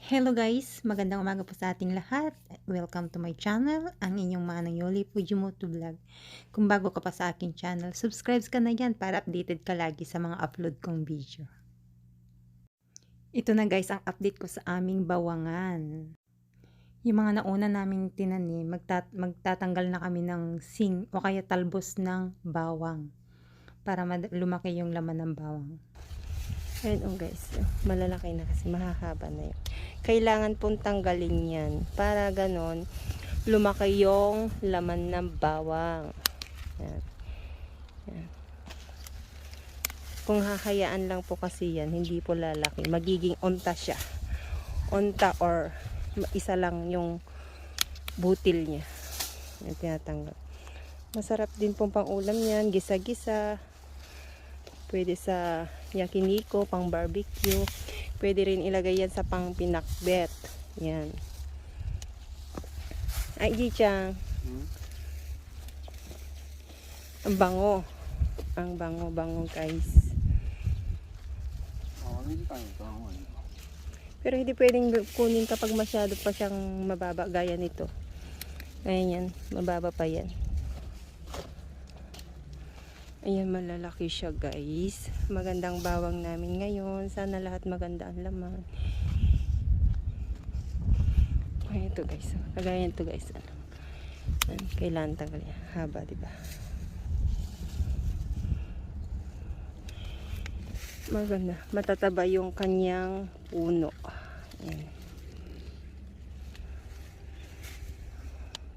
Hello guys! Magandang umaga po sa ating lahat. Welcome to my channel, ang inyong manang Yoli Fujimoto Vlog. Kung bago ka pa sa aking channel, subscribe ka na yan para updated ka lagi sa mga upload kong video. Ito na guys ang update ko sa aming bawangan. Yung mga nauna naming tinanim, magtatanggal na kami ng sing o kaya talbos ng bawang para lumaki yung laman ng bawang. Ayun guys, malalaki na kasi mahahaba na yun. Kailangan pong tanggalin yan para ganon lumaki yung laman ng bawang. Yan. Yan. Kung hahayaan lang po kasi yan, hindi po lalaki. Magiging onta siya. Onta or isa lang yung butil niya. Yan, tinatanggal. Masarap din pong pang ulam yan. Gisa-gisa. Pwede sa yakiniko, pang barbecue. Pwede rin ilagay yan sa pang pinakbet. Yan. Ay, Ji-chan. Ang bango. Ang bango-bango, guys. Pero hindi pwedeng kunin kapag masyado pa siyang mababa gaya nito. Ayan yan. Mababa pa yan. Ayan, malalaki siya guys. Magandang bawang namin ngayon. Sana lahat maganda ang laman. Ayan ito guys. Kagaya ito guys. Kailangan tanggal yan. Haba, diba? Maganda. Matataba yung kanyang puno. Ayan.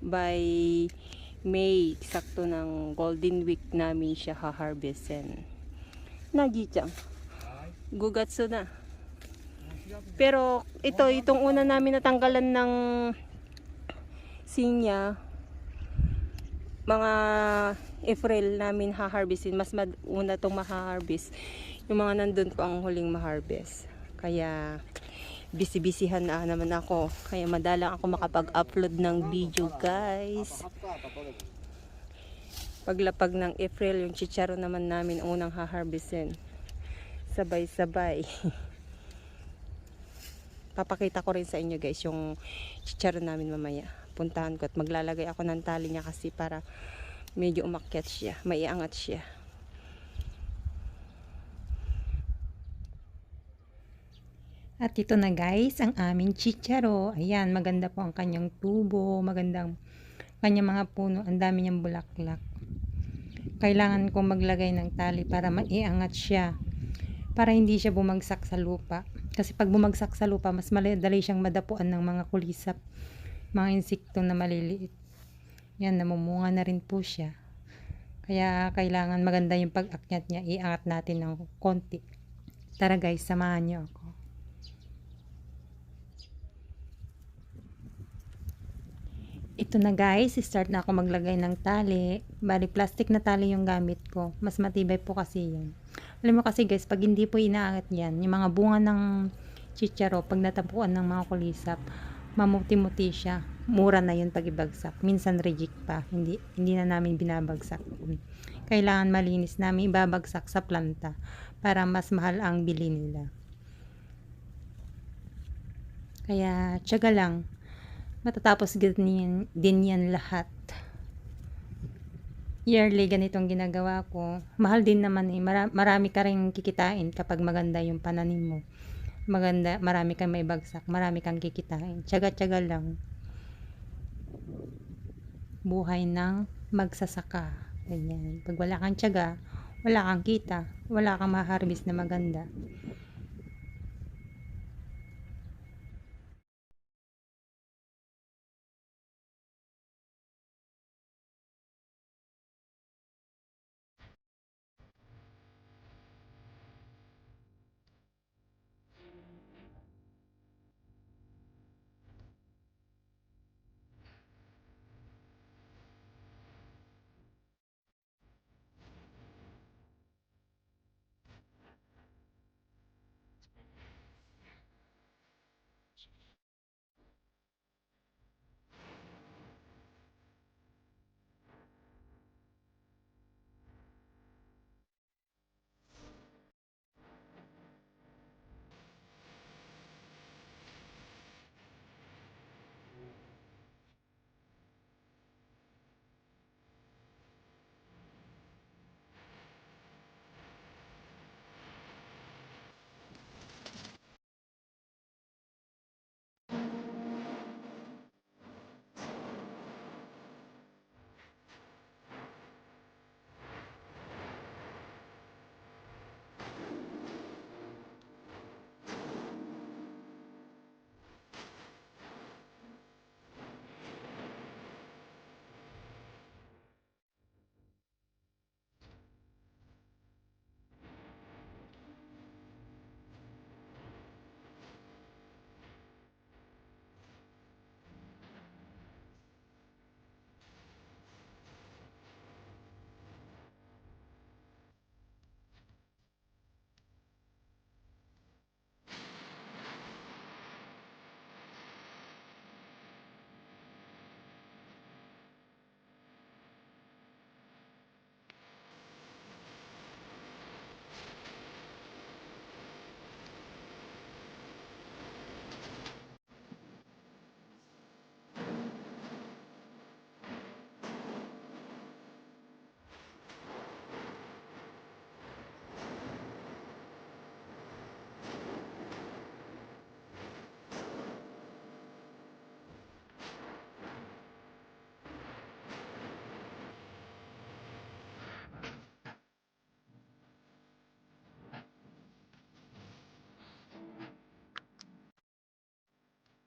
By May, sakto ng Golden Week namin siya ha-harvestin. Nagi-chan. Gugatsu na. Pero itong una namin natanggalan ng sinya, mga April namin ha-harvestin. Mas una itong ma-harvest. Yung mga nandun po ang huling ma-harvest. Kaya busy-busyhan na naman ako. Kaya madalang ako makapag-upload ng video guys. Paglapag ng April, yung chicharo naman namin unang ha-harvestin. Sabay-sabay. Papakita ko rin sa inyo guys yung chicharo namin mamaya. Puntahan ko at maglalagay ako ng tali niya kasi para medyo umakyat siya. Maiangat siya. At ito na guys, ang aming chicharo. Ayan, maganda po ang kanyang tubo, magandang kanyang mga puno, ang dami niyang bulaklak. Kailangan kong maglagay ng tali para maiangat siya, para hindi siya bumagsak sa lupa. Kasi pag bumagsak sa lupa, mas madali siyang madapuan ng mga kulisap, mga insekto na maliliit. Yan, namumunga na rin po siya. Kaya kailangan maganda yung pag-akyat niya, iangat natin ng konti. Tara guys, samahan niyo ako. Ito na guys, start na ako maglagay ng tali. Bali, plastic na tali yung gamit ko. Mas matibay po kasi yan. Alam mo kasi guys, pag hindi po inaangat yan, yung mga bunga ng chicharo, pag natapuan ng mga kulisap, mamuti-muti siya. Mura na yun pag ibagsak. Minsan reject pa. Hindi na namin binabagsak. Kailangan malinis namin ibabagsak sa planta para mas mahal ang bili nila. Kaya, tiyaga lang. Matatapos din yan lahat. Yearly ganitong ginagawa ko. Mahal din naman eh. Marami ka rin kikitain kapag maganda yung pananim mo. Maganda, marami kang may bagsak, marami kang kikitain. Tiyaga-tiyaga lang. Buhay ng magsasaka. Ganyan. Pag wala kang tiyaga, wala kang kita, wala kang ma-harvest na maganda.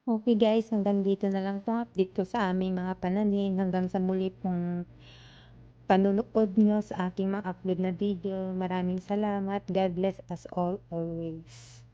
Okay guys, hanggang dito na lang 'tong update ko sa aming mga pananim. Hanggang sa muli pong panonood niyo sa aking mga upload na video. Maraming salamat. God bless us all always.